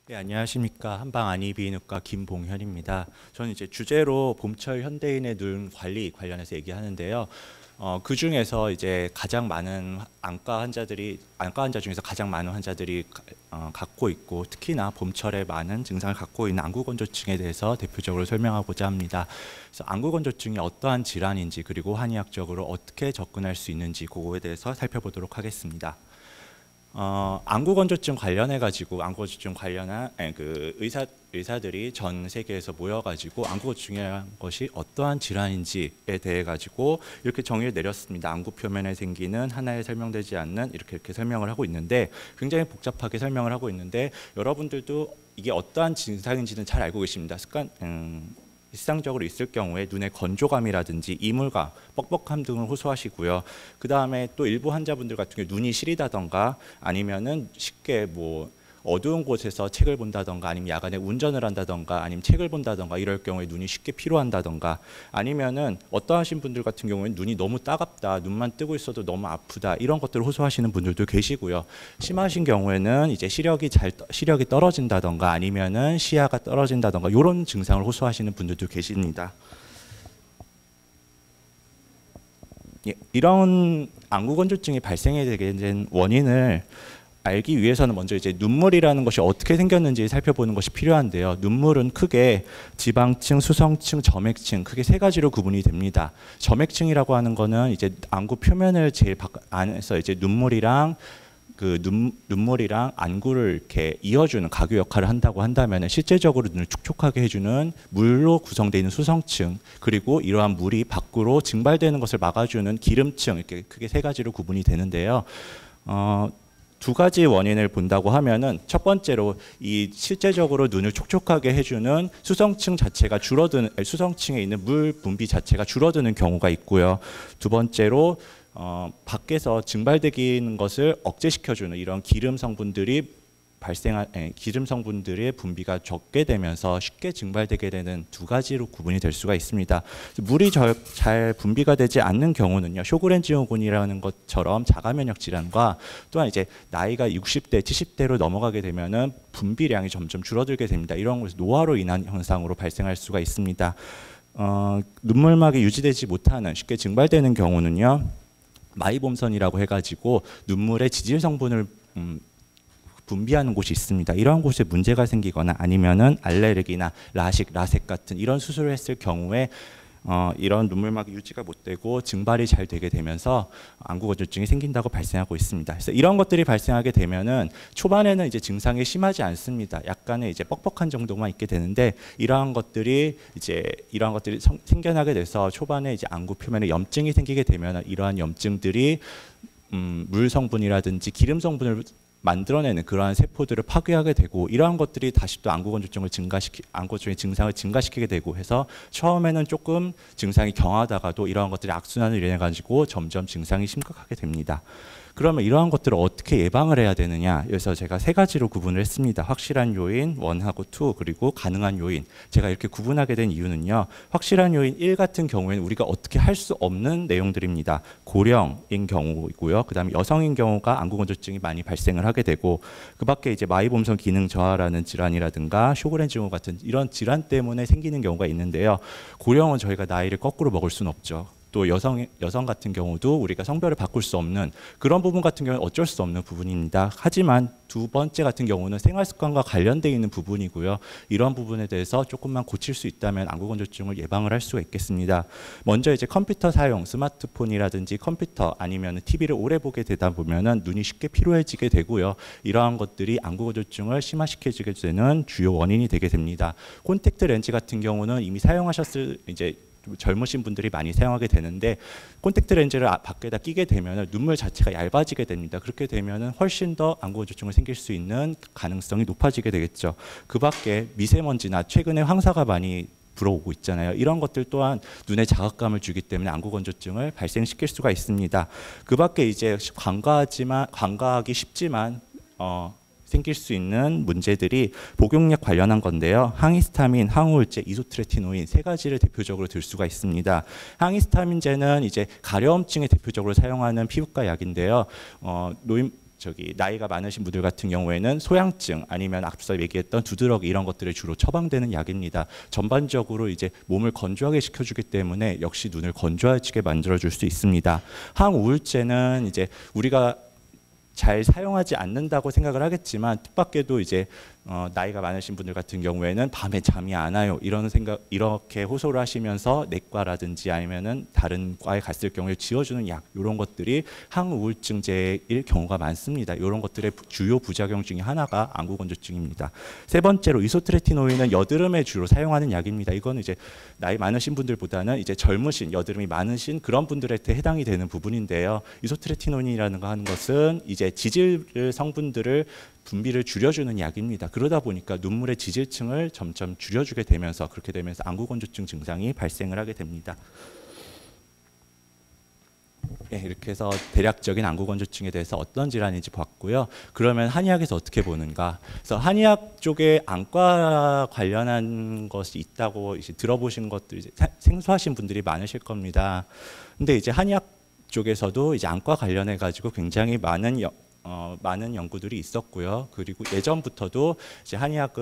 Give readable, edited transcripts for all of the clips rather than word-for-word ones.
네, 안녕하십니까. 한방 안이비인후과 김봉현입니다. 저는 이제 주제로 봄철 현대인의 눈 관리 관련해서 얘기하는데요. 그 중에서 이제 가장 많은 안과 환자 중에서 가장 많은 환자들이 갖고 있고, 특히나 봄철에 많은 증상을 갖고 있는 안구건조증에 대해서 대표적으로 설명하고자 합니다. 그래서 안구건조증이 어떠한 질환인지, 그리고 한의학적으로 어떻게 접근할 수 있는지 그거에 대해서 살펴보도록 하겠습니다. 안구건조증 관련해 가지고 안구건조증 관련한 의사들이 전 세계에서 모여 가지고 안구건조증이라는 것이 어떠한 질환인지에 대해 가지고 이렇게 정의를 내렸습니다. 안구 표면에 생기는 하나에 설명되지 않는 이렇게 설명을 하고 있는데, 굉장히 복잡하게 설명을 하고 있는데, 여러분들도 이게 어떠한 증상인지는 잘 알고 계십니다. 일상적으로 있을 경우에 눈의 건조감이라든지 이물감, 뻑뻑함 등을 호소하시고요. 그 다음에 또 일부 환자분들 같은 경우 눈이 시리다던가, 아니면은 쉽게 어두운 곳에서 책을 본다던가, 아니면 야간에 운전을 한다던가, 아니면 책을 본다던가 이럴 경우에 눈이 쉽게 피로한다던가, 아니면은 어떠하신 분들 같은 경우에는 눈이 너무 따갑다, 눈만 뜨고 있어도 너무 아프다, 이런 것들을 호소하시는 분들도 계시고요. 심하신 경우에는 이제 시력이 떨어진다던가, 아니면은 시야가 떨어진다던가 이런 증상을 호소하시는 분들도 계십니다. 예, 이런 안구건조증이 발생하게 된 원인을 알기 위해서는 먼저 이제 눈물이라는 것이 어떻게 생겼는지 살펴보는 것이 필요한데요. 눈물은 크게 지방층, 수성층, 점액층, 크게 세 가지로 구분이 됩니다. 점액층이라고 하는 거는 이제 안구 표면을 제일 안에서 이제 눈물이랑 안구를 이렇게 이어주는 가교 역할을 한다고 한다면, 실제적으로 눈을 촉촉하게 해주는 물로 구성되어 있는 수성층, 그리고 이러한 물이 밖으로 증발되는 것을 막아주는 기름층, 이렇게 크게 세 가지로 구분이 되는데요. 두 가지 원인을 본다고 하면은, 첫 번째로 이 실제적으로 눈을 촉촉하게 해주는 수성층에 있는 물 분비 자체가 줄어드는 경우가 있고요. 두 번째로 밖에서 증발되는 것을 억제시켜주는 이런 기름 성분들의 분비가 적게 되면서 쉽게 증발되게 되는 두 가지로 구분이 될 수가 있습니다. 물이 잘 분비가 되지 않는 경우는요, 쇼그렌 증후군이라는 것처럼 자가면역 질환과, 또한 이제 나이가 60대, 70대로 넘어가게 되면은 분비량이 점점 줄어들게 됩니다. 이런 것이 노화로 인한 현상으로 발생할 수가 있습니다. 눈물막이 유지되지 못하는, 쉽게 증발되는 경우는요, 마이봄선이라고 해가지고 눈물의 지질 성분을 분비하는 곳이 있습니다. 이러한 곳에 문제가 생기거나, 아니면은 알레르기나 라섹 같은 이런 수술을 했을 경우에 이런 눈물막이 유지가 못 되고 증발이 잘 되게 되면서 안구건조증이 생긴다고 발생하고 있습니다. 그래서 이런 것들이 발생하게 되면은 초반에는 이제 증상이 심하지 않습니다. 약간의 이제 뻑뻑한 정도만 있게 되는데, 이러한 것들이 생겨나게 돼서 초반에 이제 안구 표면에 염증이 생기게 되면, 이러한 염증들이 물 성분이라든지 기름 성분을 만들어내는 그러한 세포들을 파괴하게 되고, 이러한 것들이 다시 또 안구건조증의 증상을 증가시키게 되고 해서, 처음에는 조금 증상이 경하다가도 이러한 것들이 악순환을 일어내 가지고 점점 증상이 심각하게 됩니다. 그러면 이러한 것들을 어떻게 예방을 해야 되느냐, 그래서 제가 세 가지로 구분을 했습니다. 확실한 요인 1하고 2, 그리고 가능한 요인. 제가 이렇게 구분하게 된 이유는요, 확실한 요인 1 같은 경우에는 우리가 어떻게 할 수 없는 내용들입니다. 고령인 경우이고요, 그 다음에 여성인 경우가 안구건조증이 많이 발생을 하게 되고, 그 밖에 이제 마이봄선 기능 저하라는 질환이라든가 쇼그렌 증후 같은 이런 질환 때문에 생기는 경우가 있는데요. 고령은 저희가 나이를 거꾸로 먹을 수는 없죠. 또 여성 같은 경우도 우리가 성별을 바꿀 수 없는 그런 부분 같은 경우는 어쩔 수 없는 부분입니다. 하지만 두 번째 같은 경우는 생활 습관과 관련되어 있는 부분이고요. 이런 부분에 대해서 조금만 고칠 수 있다면 안구건조증을 예방을 할 수가 있겠습니다. 먼저 이제 컴퓨터 사용, 스마트폰이라든지 컴퓨터 아니면 TV를 오래 보게 되다 보면은 눈이 쉽게 피로해지게 되고요. 이러한 것들이 안구건조증을 심화시켜지게 되는 주요 원인이 되게 됩니다. 콘택트 렌즈 같은 경우는 이미 사용하셨을 이제 젊으신 분들이 많이 사용하게 되는데, 콘택트 렌즈를 밖에다 끼게 되면 눈물 자체가 얇아지게 됩니다. 그렇게 되면 훨씬 더 안구건조증을 생길 수 있는 가능성이 높아지게 되겠죠. 그 밖에 미세먼지나 최근에 황사가 많이 불어오고 있잖아요. 이런 것들 또한 눈에 자극감을 주기 때문에 안구건조증을 발생시킬 수가 있습니다. 그 밖에 이제 간과하기 쉽지만 생길 수 있는 문제들이 복용약 관련한 건데요. 항히스타민, 항우울제, 이소트레티노인 세 가지를 대표적으로 들 수가 있습니다. 항히스타민제는 이제 가려움증에 대표적으로 사용하는 피부과 약인데요. 나이가 많으신 분들 같은 경우에는 소양증 아니면 앞서 얘기했던 두드러기 이런 것들에 주로 처방되는 약입니다. 전반적으로 이제 몸을 건조하게 시켜주기 때문에 역시 눈을 건조해지게 만들어줄 수 있습니다. 항우울제는 이제 우리가 잘 사용하지 않는다고 생각을 하겠지만 뜻밖에도 이제 나이가 많으신 분들 같은 경우에는 밤에 잠이 안 와요. 이렇게 호소를 하시면서 내과라든지 아니면은 다른 과에 갔을 경우에 지어주는 약 이런 것들이 항우울증제일 경우가 많습니다. 이런 것들의 주요 부작용 중에 하나가 안구건조증입니다. 세 번째로 이소트레티노인은 여드름에 주로 사용하는 약입니다. 이거는 이제 나이 많으신 분들보다는 이제 젊으신 여드름이 많으신 그런 분들한테 해당이 되는 부분인데요. 이소트레티노인이라는 거 하는 것은 이제 지질 성분들을 분비를 줄여주는 약입니다. 그러다 보니까 눈물의 지질층을 점점 줄여주게 되면서 그렇게 되면서 안구건조증 증상이 발생을 하게 됩니다. 네, 이렇게 해서 대략적인 안구건조증에 대해서 어떤 질환인지 봤고요. 그러면 한의학에서 어떻게 보는가? 그래서 한의학 쪽에 안과 관련한 것이 있다고 이제 들어보신 것들 이제 생소하신 분들이 많으실 겁니다. 근데 이제 한의학 쪽에서도 이제 안과 관련해 가지고 굉장히 많은 연구들이 있었고요. 그리고 예전부터도 이제 한의학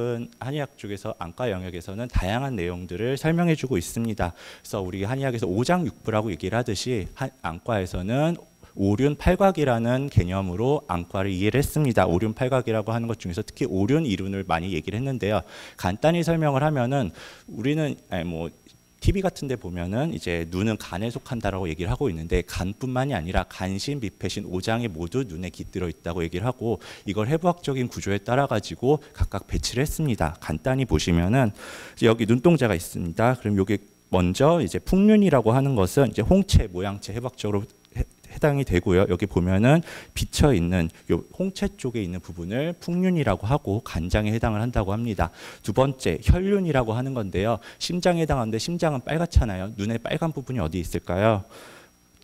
쪽에서 안과 영역에서는 다양한 내용들을 설명해주고 있습니다. 그래서 우리 한의학에서 오장육부라고 얘기를 하듯이 안과에서는 오륜팔각이라는 개념으로 안과를 이해를 했습니다. 오륜팔각이라고 하는 것 중에서 특히 오륜, 이륜을 많이 얘기를 했는데요. 간단히 설명을 하면은 우리는 TV 같은 데 보면은 이제 눈은 간에 속한다라고 얘기를 하고 있는데 간뿐만이 아니라 간신, 비패신, 오장이 모두 눈에 깃들어 있다고 얘기를 하고 이걸 해부학적인 구조에 따라 가지고 각각 배치를 했습니다. 간단히 보시면은 여기 눈동자가 있습니다. 그럼 여기 먼저 이제 풍륜이라고 하는 것은 이제 홍채 모양체 해부학적으로 해당이 되고요. 여기 보면은 비쳐 있는 요 홍채 쪽에 있는 부분을 풍륜이라고 하고 간장에 해당을 한다고 합니다. 두 번째 혈륜이라고 하는 건데요. 심장에 해당하는데 심장은 빨갛잖아요. 눈에 빨간 부분이 어디 있을까요?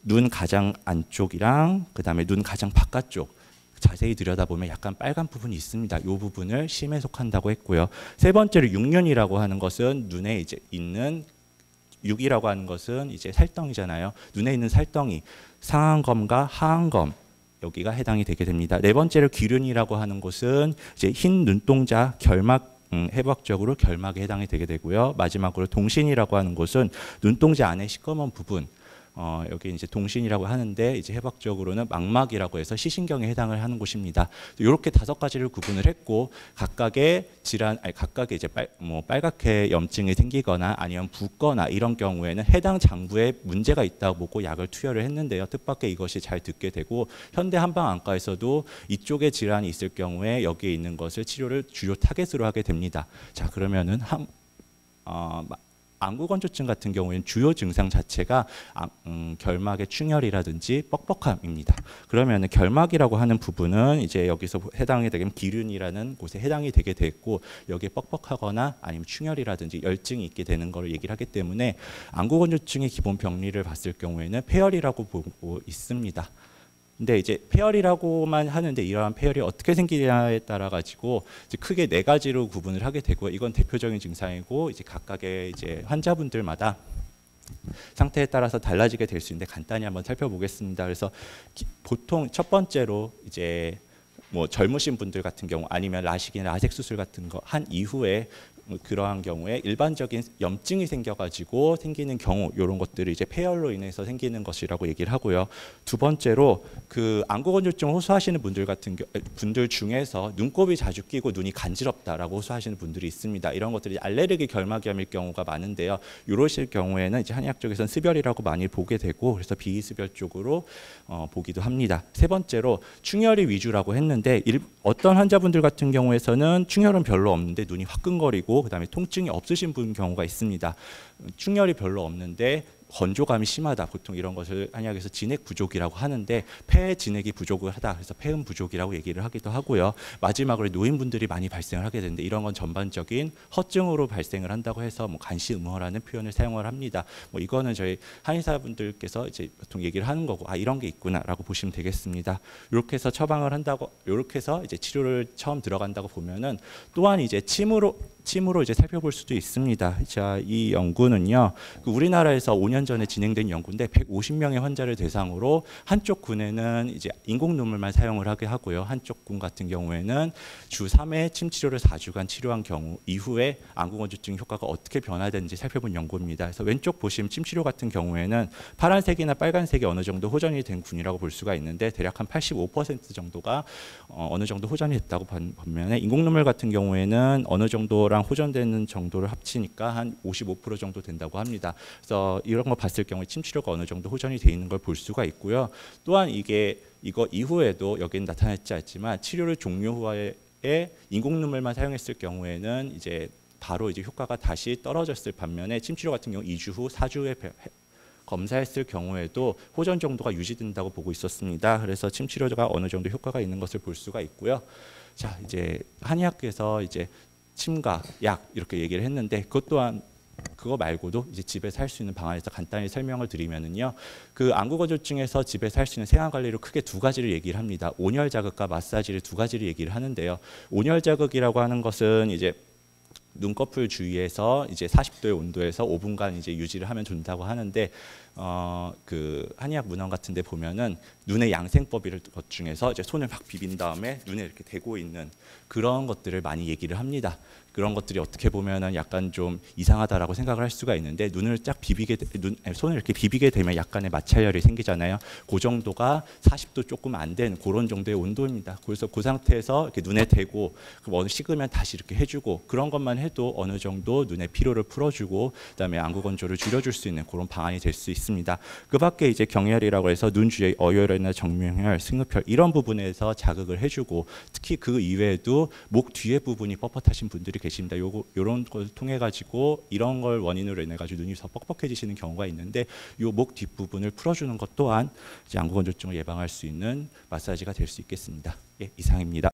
눈 가장 안쪽이랑 그다음에 눈 가장 바깥쪽. 자세히 들여다보면 약간 빨간 부분이 있습니다. 이 부분을 심에 속한다고 했고요. 세 번째로 육륜이라고 하는 것은 눈에 이제 있는 육이라고 하는 것은 이제 살덩이잖아요. 눈에 있는 살덩이, 상안검과 하안검 여기가 해당이 되게 됩니다. 네 번째로 기륜이라고 하는 곳은 이제 흰 눈동자 결막 해부학적으로 결막에 해당이 되게 되고요. 마지막으로 동신이라고 하는 곳은 눈동자 안에 시꺼먼 부분. 여기 이제 동신이라고 하는데 이제 해부학적으로는 망막이라고 해서 시신경에 해당을 하는 곳입니다. 이렇게 5가지를 구분을 했고 각각의 질환, 각각의 이제 빨갛게 염증이 생기거나 아니면 붓거나 이런 경우에는 해당 장부에 문제가 있다고 보고 약을 투여를 했는데요. 뜻밖의 이것이 잘 듣게 되고 현대 한방안과에서도 이쪽에 질환이 있을 경우에 여기에 있는 것을 치료를 주요 타겟으로 하게 됩니다. 자 그러면은 안구건조증 같은 경우에는 주요 증상 자체가 결막의 충혈이라든지 뻑뻑함입니다. 그러면 결막이라고 하는 부분은 이제 여기서 해당이 되면 기륜이라는 곳에 해당이 되게 됐고 여기에 뻑뻑하거나 아니면 충혈이라든지 열증이 있게 되는 것을 얘기를 하기 때문에 안구건조증의 기본 병리를 봤을 경우에는 폐열이라고 보고 있습니다. 근데 이제 폐열이라고만 하는데 이러한 폐열이 어떻게 생기냐에 따라 가지고 이제 크게 4가지로 구분을 하게 되고 이건 대표적인 증상이고 이제 각각의 이제 환자분들마다 상태에 따라서 달라지게 될 수 있는데 간단히 한번 살펴보겠습니다. 그래서 보통 첫 번째로 이제 젊으신 분들 같은 경우 아니면 라식이나 라섹 수술 같은 거 한 이후에 그러한 경우에 일반적인 염증이 생겨가지고 생기는 경우 이런 것들이 이제 폐열로 인해서 생기는 것이라고 얘기를 하고요. 두 번째로 그 안구건조증 호소하시는 분들 중에서 눈곱이 자주 끼고 눈이 간지럽다라고 호소하시는 분들이 있습니다. 이런 것들이 알레르기 결막염일 경우가 많은데요. 이러실 경우에는 이제 한의학 쪽에서는 습열이라고 많이 보게 되고 그래서 비습열 쪽으로 보기도 합니다. 세 번째로 충혈이 위주라고 했는데 어떤 환자분들 같은 경우에서는 충혈은 별로 없는데 눈이 화끈거리고 그다음에 통증이 없으신 분 경우가 있습니다. 충혈이 별로 없는데 건조감이 심하다. 보통 이런 것을 한의학에서 진액 부족이라고 하는데 폐 진액이 부족을 하다. 그래서 폐음 부족이라고 얘기를 하기도 하고요. 마지막으로 노인분들이 많이 발생을 하게 되는데 이런 건 전반적인 허증으로 발생을 한다고 해서 간시음허라는 표현을 사용을 합니다. 이거는 저희 한의사분들께서 이제 보통 얘기를 하는 거고 이런 게 있구나라고 보시면 되겠습니다. 이렇게 해서 처방을 한다고 이렇게 해서 이제 치료를 처음 들어간다고 보면은 또한 이제 침으로 침으로 이제 살펴볼 수도 있습니다. 자, 이 연구는요, 우리나라에서 5년 전에 진행된 연구인데 150명의 환자를 대상으로 한쪽 군에는 이제 인공 눈물만 사용을 하게 하고요. 한쪽 군 같은 경우에는 주 3회 침 치료를 4주간 치료한 경우 이후에 안구건조증 효과가 어떻게 변화되는지 살펴본 연구입니다. 그래서 왼쪽 보시면 침 치료 같은 경우에는 파란색이나 빨간색이 어느 정도 호전이 된 군이라고 볼 수가 있는데 대략 한 85% 정도가 어느 정도 호전이 됐다고 반면에 인공 눈물 같은 경우에는 어느 정도랑 호전되는 정도를 합치니까 한 55% 정도 된다고 합니다. 그래서 이런 거 봤을 경우에 침 치료가 어느 정도 호전이 돼 있는 걸 볼 수가 있고요. 또한 이거 이후에도 여기는 나타나지 않지만 치료를 종료 후에 인공 눈물만 사용했을 경우에는 이제 바로 이제 효과가 다시 떨어졌을 반면에 침 치료 같은 경우 2주 후 4주 후에 검사했을 경우에도 호전 정도가 유지된다고 보고 있었습니다. 그래서 침 치료가 어느 정도 효과가 있는 것을 볼 수가 있고요. 자, 이제 한의학에서 이제 침과 약 이렇게 얘기를 했는데 그것 또한 그거 말고도 이제 집에서 할 수 있는 방안에 서 간단히 설명을 드리면은요. 그 안구건조증에서 집에서 할 수 있는 생활 관리를 크게 두 가지를 얘기를 합니다. 온열 자극과 마사지를 두 가지를 얘기를 하는데요. 온열 자극이라고 하는 것은 이제 눈꺼풀 주위에서 이제 40도의 온도에서 5분간 이제 유지를 하면 된다고 하는데 그 한의학 문헌 같은데 보면은 눈의 양생법이를 것 중에서 이제 손을 막 비빈 다음에 눈에 이렇게 대고 있는 그런 것들을 많이 얘기를 합니다. 그런 것들이 어떻게 보면은 약간 좀 이상하다라고 생각을 할 수가 있는데 눈을 쫙 손을 이렇게 비비게 되면 약간의 마찰열이 생기잖아요. 그 정도가 40도 조금 안 된 그런 정도의 온도입니다. 그래서 그 상태에서 이렇게 눈에 대고 어느 식으면 다시 이렇게 해주고 그런 것만 해도 어느 정도 눈의 피로를 풀어주고 그다음에 안구 건조를 줄여줄 수 있는 그런 방안이 될 수 있습니다. 그밖에 이제 경혈이라고 해서 눈 주위의 어혈이나 정명혈, 승흡혈 이런 부분에서 자극을 해주고 특히 그 이외에도 목 뒤에 부분이 뻣뻣하신 분들이 계십니다. 요런 걸 통해 가지고 이런 걸 원인으로 인해 가지고 눈이 더 뻑뻑해지시는 경우가 있는데 요 목 뒷부분을 풀어주는 것 또한 이제 안구 건조증을 예방할 수 있는 마사지가 될 수 있겠습니다. 예, 이상입니다.